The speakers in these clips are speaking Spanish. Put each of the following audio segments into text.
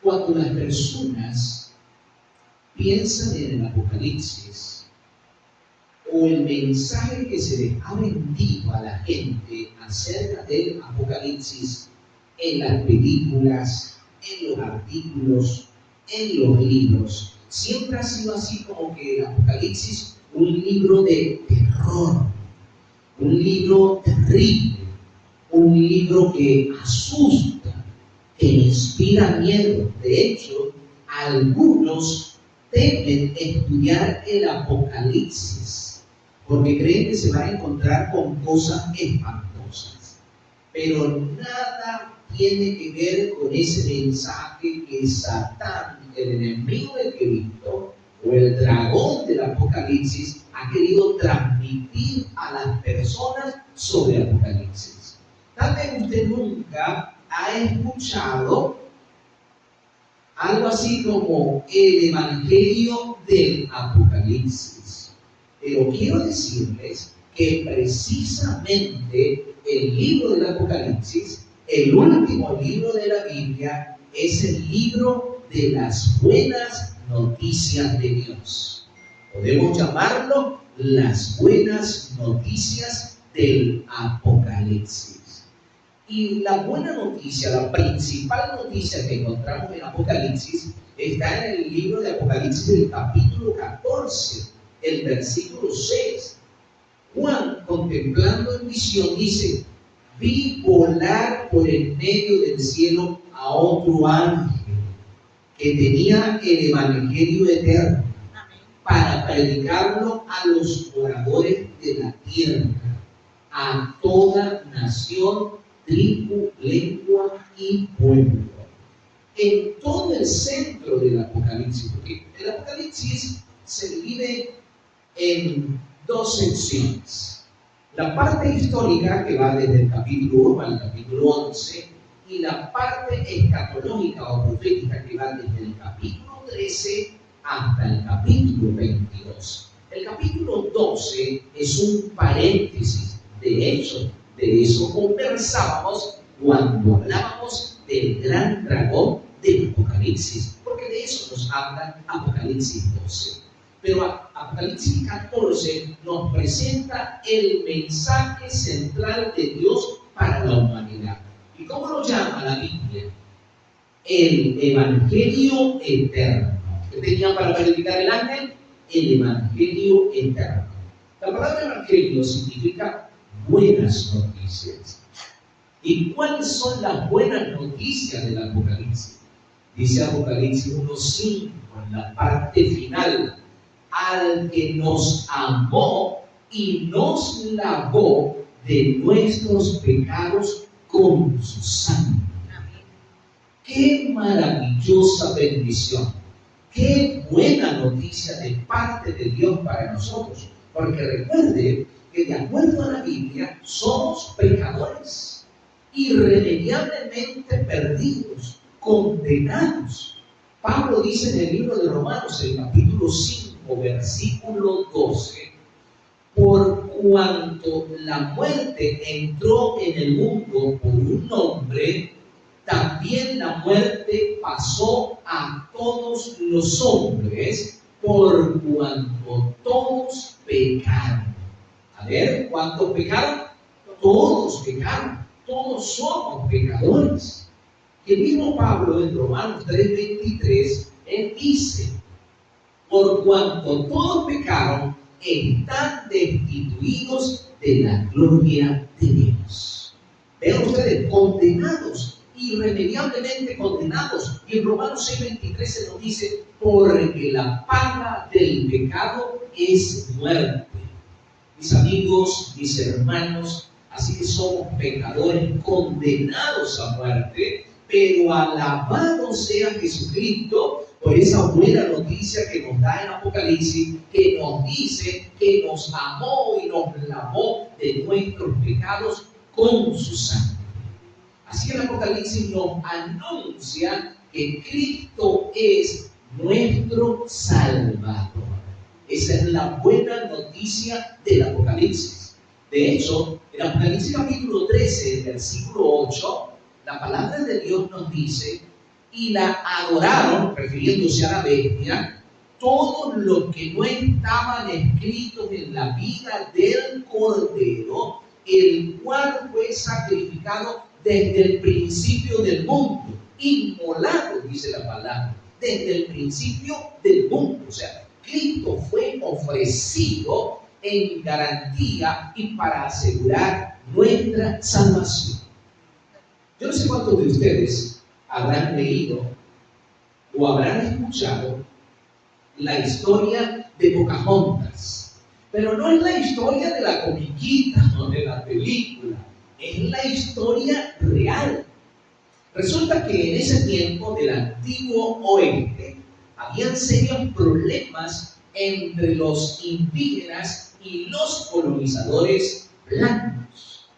Cuando las personas piensan en el Apocalipsis o el mensaje que se les ha vendido a la gente acerca del Apocalipsis en las películas, en los artículos, en los libros, siempre ha sido así como que el Apocalipsis, un libro de terror, un libro terrible, un libro que asusta, que inspira miedo. De hecho, algunos temen estudiar el Apocalipsis porque creen que se van a encontrar con cosas espantosas. Pero nada tiene que ver con ese mensaje que Satán, el enemigo de Cristo, o el dragón del Apocalipsis, ha querido transmitir a las personas sobre el Apocalipsis. Tal vez usted nunca ha escuchado algo así como el Evangelio del Apocalipsis. Pero quiero decirles que precisamente el libro del Apocalipsis, el último libro de la Biblia, es el libro de las buenas noticias de Dios. Podemos llamarlo las buenas noticias del Apocalipsis. Y la buena noticia, la principal noticia que encontramos en Apocalipsis, está en el libro de Apocalipsis, el capítulo 14, el versículo 6. Juan, contemplando en visión, dice: vi volar por el medio del cielo a otro ángel que tenía el evangelio eterno para predicarlo a los moradores de la tierra, a toda nación, tribu, lengua y pueblo. En todo el centro del Apocalipsis, porque el Apocalipsis se divide en dos secciones: la parte histórica, que va desde el capítulo 1 al capítulo 11, y la parte escatológica o profética, que va desde el capítulo 13 hasta el capítulo 22. El capítulo 12 es un paréntesis. De hecho, de eso conversábamos cuando hablábamos del gran dragón del Apocalipsis, porque de eso nos habla Apocalipsis 12. Pero Apocalipsis 14 nos presenta el mensaje central de Dios para la humanidad. ¿Y cómo lo llama la Biblia? El Evangelio eterno. ¿Qué tenía para predicar el ángel? El Evangelio eterno. La palabra Evangelio significa buenas noticias. ¿Y cuáles son las buenas noticias del Apocalipsis? Dice Apocalipsis 1:5 en la parte final: al que nos amó y nos lavó de nuestros pecados con su sangre. ¡Qué maravillosa bendición! ¡Qué buena noticia de parte de Dios para nosotros! Porque recuerde que de acuerdo a la Biblia somos pecadores, irremediablemente perdidos, condenados. Pablo dice en el libro de Romanos, el capítulo 5, versículo 12: por cuanto la muerte entró en el mundo por un hombre, también la muerte pasó a todos los hombres, por cuanto todos pecaron. A ver, ¿cuántos pecaron? Todos pecaron. Todos somos pecadores. Y el mismo Pablo en Romanos 3:23, él dice: por cuanto todos pecaron, están destituidos de la gloria de Dios. Vean ustedes, condenados, irremediablemente condenados. Y en Romanos 6:23 se nos dice: porque la paga del pecado es muerte. Mis amigos, mis hermanos, así que somos pecadores condenados a muerte, pero alabado sea Jesucristo por esa buena noticia que nos da en Apocalipsis, que nos dice que nos amó y nos lavó de nuestros pecados con su sangre. Así que el Apocalipsis nos anuncia que Cristo es nuestro Salvador. Esa es la buena noticia del Apocalipsis. De hecho, en Apocalipsis capítulo 13, versículo 8, la palabra de Dios nos dice: y la adoraron, refiriéndose a la bestia, todos los que no estaban escritos en la vida del Cordero, el cual fue sacrificado desde el principio del mundo, inmolado, dice la palabra, desde el principio del mundo. O sea, Cristo fue ofrecido en garantía y para asegurar nuestra salvación. Yo no sé cuántos de ustedes habrán leído o habrán escuchado la historia de Pocahontas, pero no es la historia de la comiquita o de la película, es la historia real. Resulta que en ese tiempo del antiguo oeste habían serios problemas entre los indígenas y los colonizadores blancos.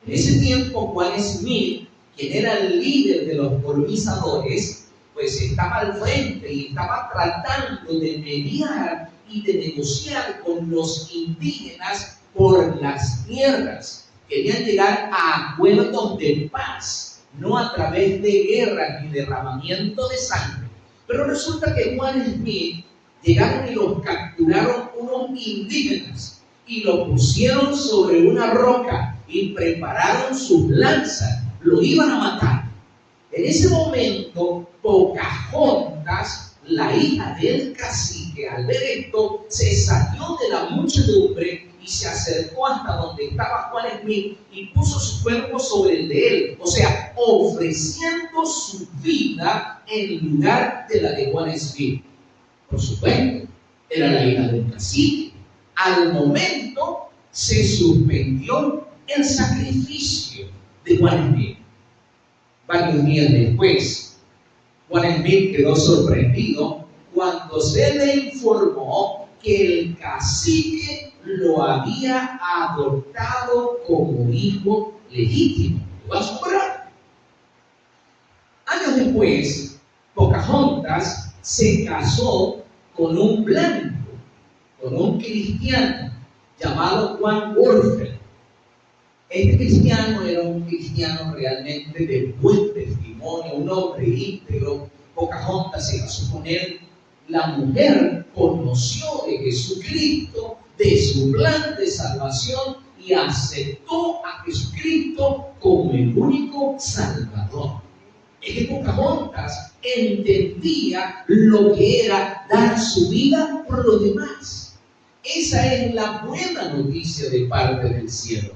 En ese tiempo, Juan Smith, quien era el líder de los colonizadores, pues estaba al frente y estaba tratando de mediar y de negociar con los indígenas por las tierras. Querían llegar a acuerdos de paz, no a través de guerra ni derramamiento de sangre. Pero resulta que Juan Smith llegaron y los capturaron unos indígenas y lo pusieron sobre una roca y prepararon sus lanzas, lo iban a matar. En ese momento, Pocahontas, la hija del cacique, al ver esto, se salió de la muchedumbre y se acercó hasta donde estaba Juan Smith y puso su cuerpo sobre el de él, o sea, ofreciendo su vida en lugar de la de Juan Smith. Por supuesto, era la hija del cacique. Al momento se suspendió el sacrificio de Juan Smith. Varios días después, Juan Smith quedó sorprendido cuando se le informó que el cacique lo había adoptado como hijo legítimo. ¿Lo vas a asombrar? Años después, Pocahontas se casó con un blanco, con un cristiano llamado Juan Wolfe. Este cristiano era un cristiano realmente de buen testimonio, un hombre íntegro. Pocahontas se casó con él. La mujer conoció de Jesucristo, de su plan de salvación y aceptó a Jesucristo como el único Salvador. Es que Pocahontas entendía lo que era dar su vida por los demás. Esa es la buena noticia de parte del cielo.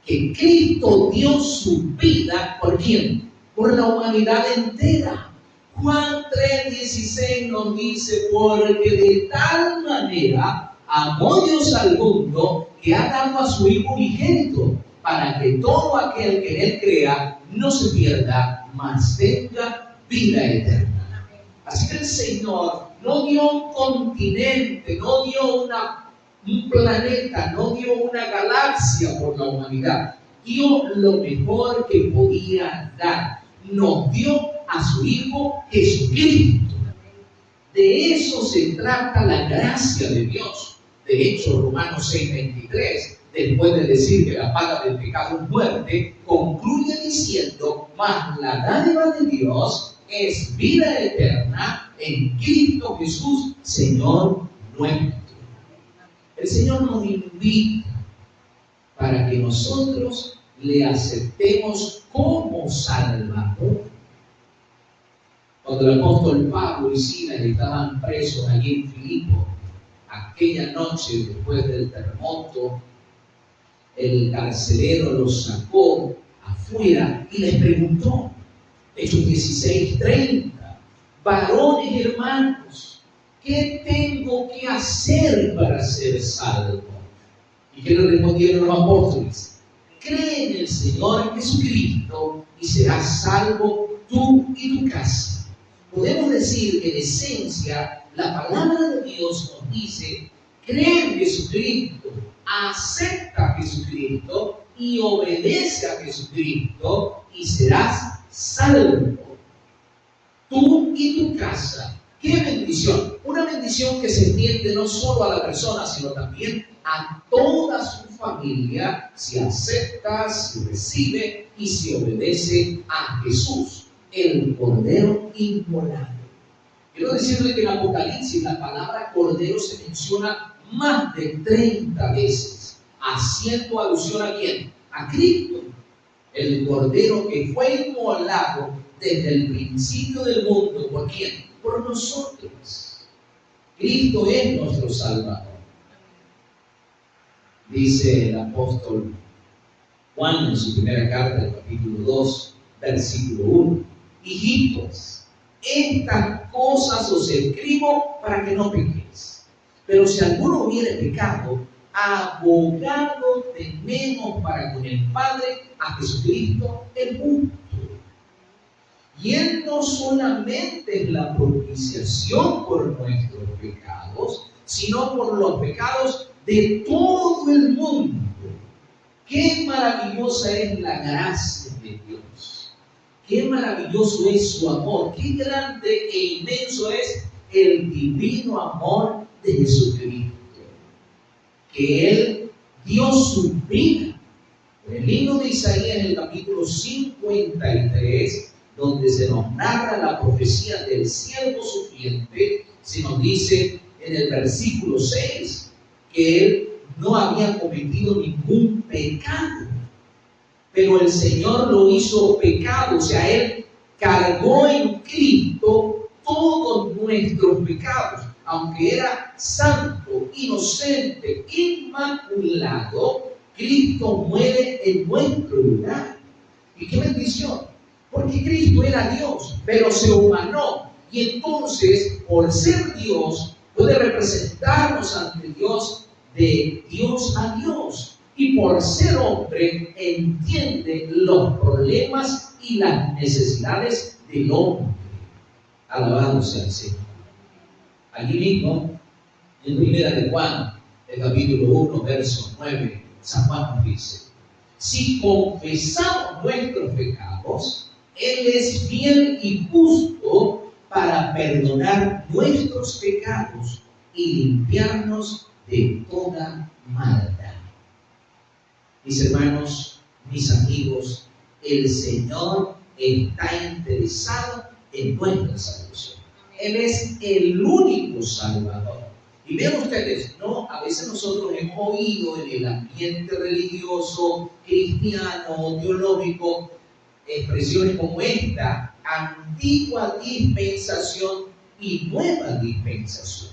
Que Cristo dio su vida, ¿por quién? Por la humanidad entera. Juan 3:16 nos dice, porque de tal manera amó Dios al mundo que ha dado a su Hijo unigénito, para que todo aquel que en él crea no se pierda, mas tenga vida eterna. Así que el Señor no dio un continente, no dio un planeta, no dio una galaxia por la humanidad. Dio lo mejor que podía dar. Nos dio a su Hijo Jesucristo. De eso se trata la gracia de Dios. De hecho, Romanos 6:23, después de decir que la paga del pecado es muerte, concluye diciendo, mas la dádiva de Dios es vida eterna en Cristo Jesús, Señor nuestro. El Señor nos invita para que nosotros le aceptemos como Salvador. Cuando el apóstol Pablo y Silas estaban presos allí en Filipo, aquella noche después del terremoto, el carcelero los sacó afuera y les preguntó, Hechos 16:30, varones hermanos, ¿qué tengo que hacer para ser salvo? ¿Y qué le respondieron los apóstoles? Cree en el Señor Jesucristo y serás salvo tú y tu casa. Podemos decir que en esencia la palabra de Dios nos dice, cree en Jesucristo, acepta a Jesucristo y obedece a Jesucristo y serás salvo. Tú y tu casa. ¡Qué bendición! Una bendición que se extiende no solo a la persona, sino también a toda su familia, si acepta, si recibe y si obedece a Jesús. el cordero inmolado. Quiero decirle que en Apocalipsis la palabra cordero se menciona más de 30 veces, haciendo alusión ¿a quién? A Cristo, el cordero que fue inmolado desde el principio del mundo. ¿Por quién? Por nosotros. Cristo es nuestro Salvador. Dice el apóstol Juan en su primera carta, el capítulo 2, versículo 1. Hijitos, estas cosas os escribo para que no pequéis. Pero si alguno hubiere pecado, abogado tenemos para con el Padre a Jesucristo el justo. Y Él no solamente es la propiciación por nuestros pecados, sino por los pecados de todo el mundo. Qué maravillosa es la gracia de Dios. Qué maravilloso es su amor. Qué grande e inmenso es el divino amor de Jesucristo. Que Él dio su vida. En el libro de Isaías, en el capítulo 53, donde se nos narra la profecía del siervo sufriente, se nos dice en el versículo 6 que Él no había cometido ningún pecado, pero el Señor lo hizo pecado, o sea, Él cargó en Cristo todos nuestros pecados, aunque era santo, inocente, inmaculado. Cristo muere en nuestro lugar. Y qué bendición, porque Cristo era Dios, pero se humanó, y entonces, por ser Dios, puede representarnos ante Dios de Dios a Dios, y por ser hombre entiende los problemas y las necesidades del hombre. Alabado sea el Señor. Allí mismo, en primera de Juan, el capítulo 1, verso 9, San Juan nos dice: si confesamos nuestros pecados, Él es fiel y justo para perdonar nuestros pecados y limpiarnos de toda maldad. Mis hermanos, mis amigos, el Señor está interesado en nuestra salvación. Él es el único Salvador. Y vean ustedes, ¿no? A veces nosotros hemos oído en el ambiente religioso, cristiano, teológico, expresiones como esta: antigua dispensación y nueva dispensación.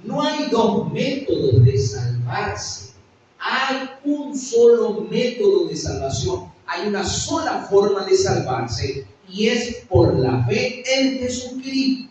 No hay dos métodos de salvarse. Hay un solo método de salvación. Hay una sola forma de salvarse, y es por la fe en Jesucristo.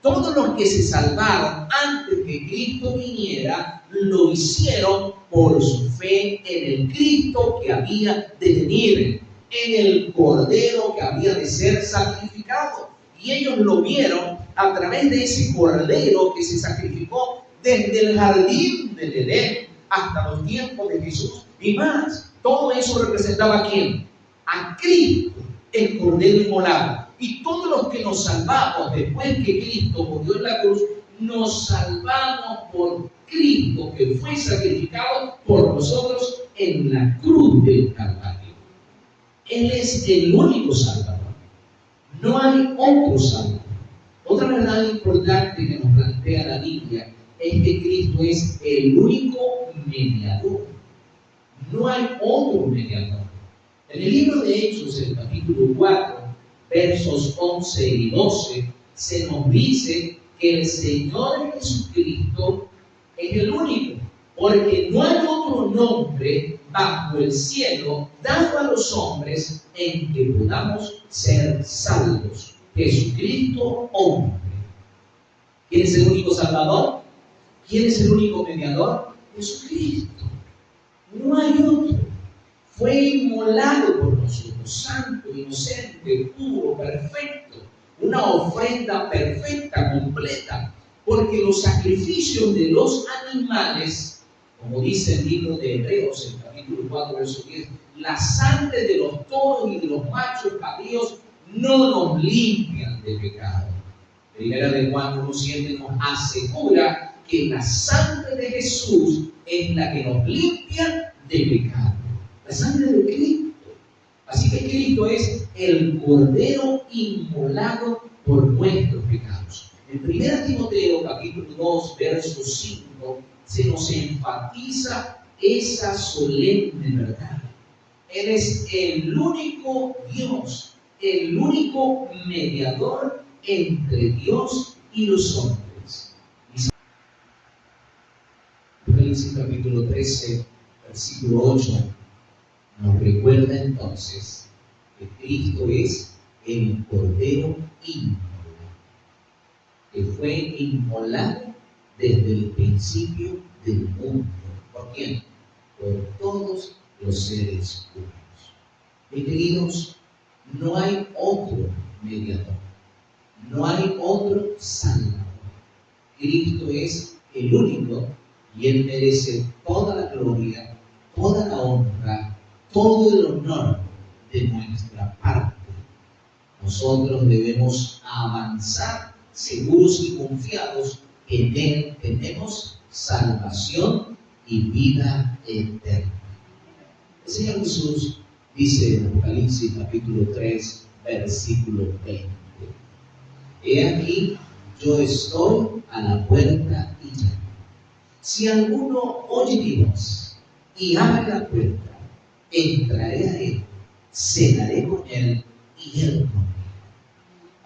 Todos los que se salvaron antes que Cristo viniera, lo hicieron por su fe en el Cristo que había de venir, en el Cordero que había de ser sacrificado. Y ellos lo vieron a través de ese Cordero que se sacrificó desde el jardín del Edén hasta los tiempos de Jesús y más. Todo eso representaba ¿a quién? A Cristo, el Cordero inmolado. Y todos los que nos salvamos después que Cristo murió en la cruz, nos salvamos por Cristo, que fue sacrificado por nosotros en la cruz del Calvario. Él es el único Salvador. No hay otro Salvador. Otra verdad importante que nos plantea la Biblia es que Cristo es el único mediador. No hay otro mediador. En el libro de Hechos, el capítulo 4, versos 11 y 12, se nos dice que el Señor Jesucristo es el único, porque no hay otro nombre bajo el cielo dado a los hombres en que podamos ser salvos. Jesucristo, hombre. ¿Quién es el único Salvador? ¿Quién es el único mediador? Jesucristo. No hay otro. Fue inmolado por nosotros, santo, inocente, puro, perfecto, una ofrenda perfecta, completa, porque los sacrificios de los animales, como dice el libro de Hebreos, el capítulo 4, verso 10, la sangre de los toros y de los machos cabríos no nos limpian de pecado. Primera de Juan 1:7 nos asegura que la sangre de Jesús es la que nos limpia de pecado. La sangre de Cristo. Así que Cristo es el Cordero inmolado por nuestros pecados. En 1 Timoteo capítulo 2, verso 5, se nos enfatiza esa solemne verdad. Él es el único Dios, el único mediador entre Dios y los hombres. Apocalipsis capítulo 13, versículo 8, nos recuerda entonces que Cristo es el Cordero inmolado, que fue inmolado desde el principio del mundo. ¿Por quién? Por todos los seres humanos. Mis queridos, no hay otro mediador, no hay otro salvador. Cristo es el único y Él merece toda la gloria, toda la honra, todo el honor de nuestra parte. Nosotros debemos avanzar seguros y confiados que en Él tenemos salvación y vida eterna. El Señor Jesús dice en Apocalipsis capítulo 3, versículo 20: He aquí, yo estoy a la puerta y llamo. Si alguno oye mi voz y abre la puerta, entraré a él, cenaré con él y él conmigo.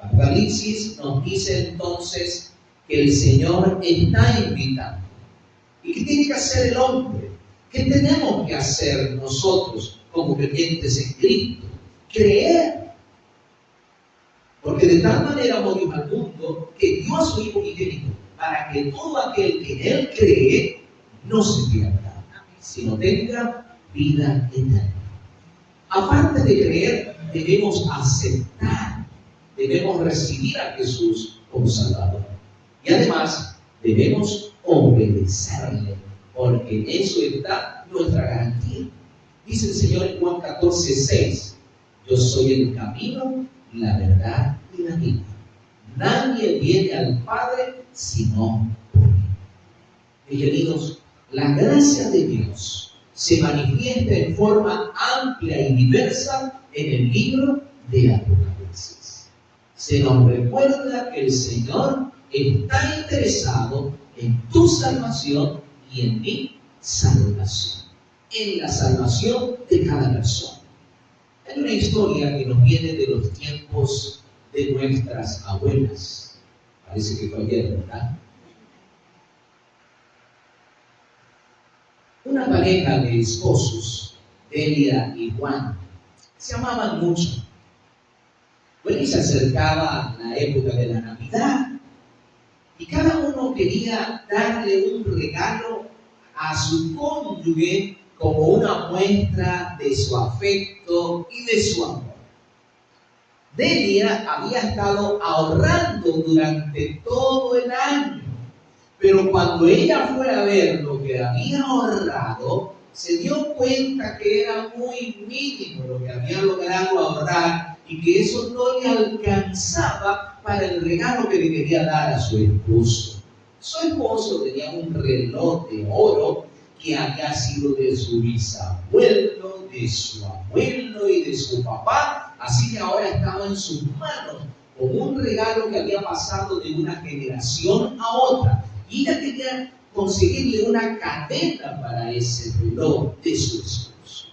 Apocalipsis nos dice entonces que el Señor está invitando. ¿Y qué tiene que hacer el hombre? ¿Qué tenemos que hacer nosotros como creyentes en Cristo? Creer. Porque de tal manera amó Dios al mundo que dio a su Hijo unigénito para que todo aquel que en Él cree no se pierda, sino tenga vida eterna. Aparte de creer, debemos aceptar, debemos recibir a Jesús como Salvador. Y además, debemos obedecerle, porque en eso está nuestra garantía. Dice el Señor en Juan 14, 6: Yo soy el camino, la verdad y la vida. Nadie viene al Padre sino por mí. Mis queridos, la gracia de Dios se manifiesta en forma amplia y diversa en el libro de Apocalipsis. Se nos recuerda que el Señor está interesado en tu salvación y en mi salvación, en la salvación de cada persona. Hay una historia que nos viene de los tiempos de nuestras abuelas. Parece que fue ayer, ¿verdad? Una pareja de esposos, Delia y Juan, se amaban mucho. Bueno, y se acercaba la época de la Navidad y cada uno quería darle un regalo a su cónyuge como una muestra de su afecto y de su amor. Delia había estado ahorrando durante todo el año, pero cuando ella fue a ver lo que había ahorrado, se dio cuenta que era muy mínimo lo que había logrado ahorrar y que eso no le alcanzaba para el regalo que le quería dar a su esposo. Su esposo tenía un reloj de oro que había sido de su bisabuelo, de su abuelo y de su papá, así que ahora estaba en sus manos como un regalo que había pasado de una generación a otra. Y ella quería conseguirle una cadena para ese reloj de su esposo.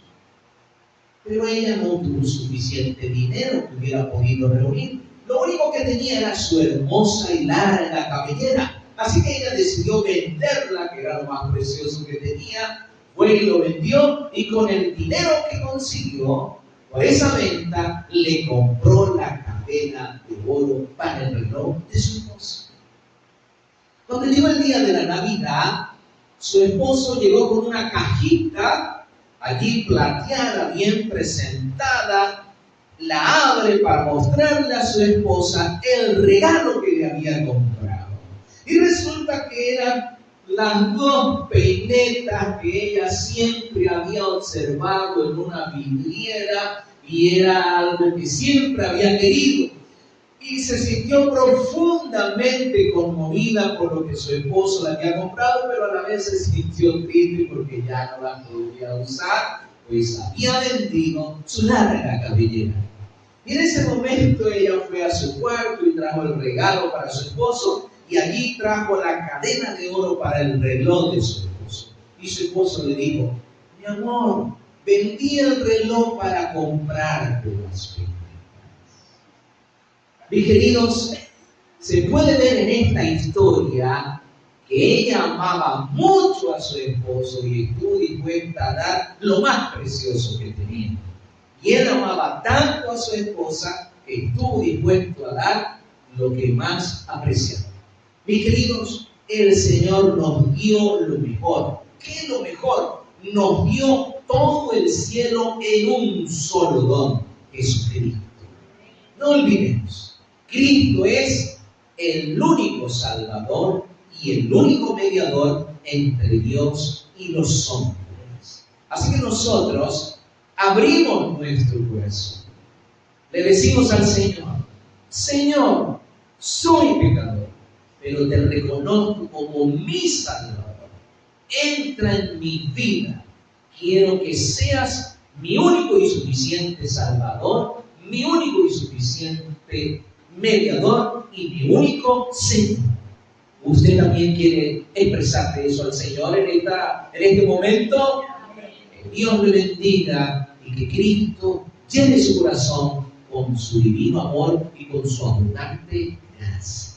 Pero ella no tuvo suficiente dinero que hubiera podido reunir. Lo único que tenía era su hermosa y larga cabellera. Así que ella decidió venderla, que era lo más precioso que tenía. Fue y lo vendió, y con el dinero que consiguió por esa venta le compró la cadena de oro para el reloj de su esposo. Cuando llegó el día de la Navidad, su esposo llegó con una cajita allí plateada, bien presentada. La abre para mostrarle a su esposa el regalo que le había comprado. Y resulta que eran las dos peinetas que ella siempre había observado en una vidriera, y era algo que siempre había querido. Y se sintió profundamente conmovida por lo que su esposo le había comprado, pero a la vez se sintió triste porque ya no la podía usar, pues había vendido su larga cabellera. Y en ese momento ella fue a su cuarto y trajo el regalo para su esposo, y allí trajo la cadena de oro para el reloj de su esposo. Y su esposo le dijo: mi amor, vendí el reloj para comprarte las prendas. Mis queridos, se puede ver en esta historia que ella amaba mucho a su esposo y estuvo dispuesta a dar lo más precioso que tenía. Y él amaba tanto a su esposa que estuvo dispuesto a dar lo que más apreciaba. Mis queridos, el Señor nos dio lo mejor. ¿Qué es lo mejor? Nos dio todo el cielo en un solo don: Jesucristo. No olvidemos, Cristo es el único Salvador y el único mediador entre Dios y los hombres. Así que nosotros abrimos nuestro corazón. Le decimos al Señor: Señor, soy pecador, pero te reconozco como mi Salvador. Entra en mi vida. Quiero que seas mi único y suficiente Salvador, mi único y suficiente mediador y mi único Señor. ¿Usted también quiere expresarle eso al Señor en este momento? Que Dios le bendiga y que Cristo llene su corazón con su divino amor y con su abundante gracia.